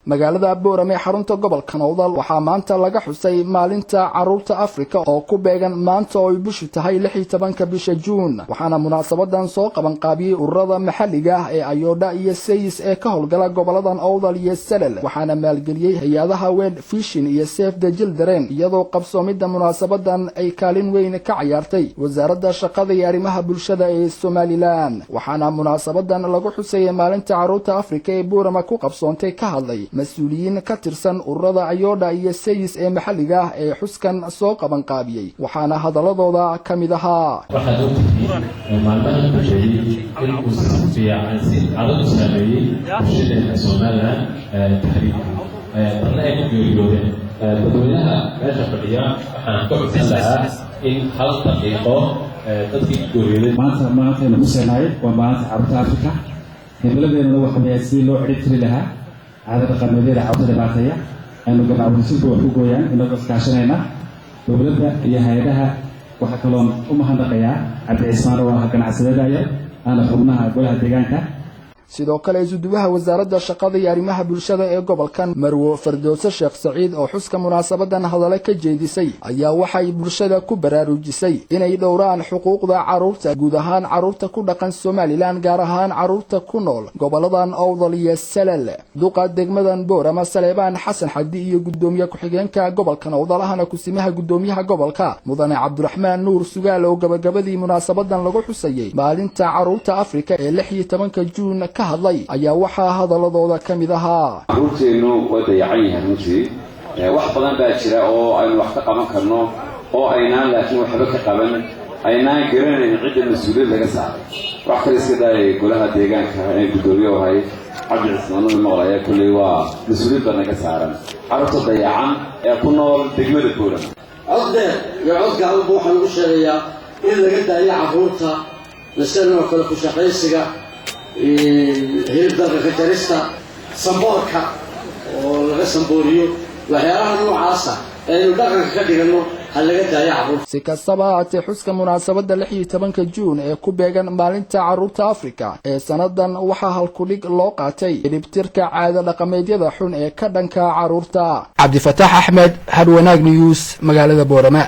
magaalada Boorame xarunta gobolka Nowdal waxaa maanta laga xusay maalinta caruurta Afrika oo ku beegan maanta oo ay bishu tahay 16 bisha Juun waxaana munaasabadan soo qaban qaabiyay ururada maxalliga ah ee Ayoodha iyo Sayis ee ka howlgala goboladan Awdal iyo Salal waxaana maalgeliyay hay'adaha World Vision iyo Save the Children iyadoo qabsoomida munaasabadan ay kaalin weyn ka ciyaartay wasaaradda shaqada iyo arrimaha bulshada ee Somaliland waxaana munaasabadan lagu xusay maalinta caruurta Afrika ee Boorame ku qabsoontay ka hadlay مسؤولين كترسن ururada Ayoodha iyo Sayis ee maxalliga ah ee xuskan soo qaban qaabiyay waxaana hadaladooda kamid ahaa waxaad ogtahay maalmahan ku jiray in uu fiican si adag u sameeyay bulshada Soomaaliland taariikh barnaamij ku geeriyooday dadweynaha meesha fadhiya waxaan ka codsan lahaa in hal daqiiqo dadkii geeriyooday maanta inuu seenayo waa maalinta caruurta Afrika himladeena waxa weeye si loo xiriir lahaa هذا القانون عودة البعثية أنه قد عودة سلطة وحقوقيا إنه قصكاشنينا وبلدها هي هيدها وحكلون هندقيا عبد العثمان وهكذا عسلية أنا خبناها قولها ديجانك sidoo kale isuduwaha wasaaradda shaqada iyo arrimaha bulshada ee gobolkan Marwo Fardowsa Sheekh Saciid oo xuska munaasabadan hadalay ka jeedisay ayaa waxay bulshada ku baraarujisay inay dhowraan xuquuqda caruurta guud ahaan caruurta ku dhaqan Somaliland gaar ahaan caruurta ku nool goboladan Awdal iyo Salal duqa degmadan Boorame Saleebaan Xasan Xaddi iyo gudoomiye ku-xigeenka gobolkan Awdal ahna ku simaha gudoomiyaha gobolka Mudane Cabdiraxmaan Nuur Sugaal oo gabagabadii munaasabadan lagu xusayay maalinta caruurta Afrika ee 16 Juun hadlay ayaa waxa hadaladooda kamid ahaa caruurteenu way dayacan runtii wax badan baa jira oo aynu wax ka qaban karno oo aynaan laakiin waxba ka qaban aynaan garanayn cidda mas'uuliyad laga saaray wax kale iska daayay golaha deegaanka ee gudoomiye wahay Cabdi Cismaan oo noolaya kulli waa mas'uuliyad naga saaran caruurta dayacan ee ku nool degmada Boorame codde iyo codka halbu waxaan u sheegayaa in laga daayo caruurta lasanoo kale ku shaqaysiga هيل درجة كترستا سمبوركا ولا سمبوريو وحياها نوع عاصة إنه درجة كتيرنو هلا جدا يعبر. سكسبات حسك مناسبة 16 جون كوبيغان مالنتا عروضة أفريقيا سندا وحاها الكوليج لوقاتي اللي بتركع عادة رقمية حون كدنكا عروضة. عبد الفتاح أحمد هدوناج نيوز مقالة بورما.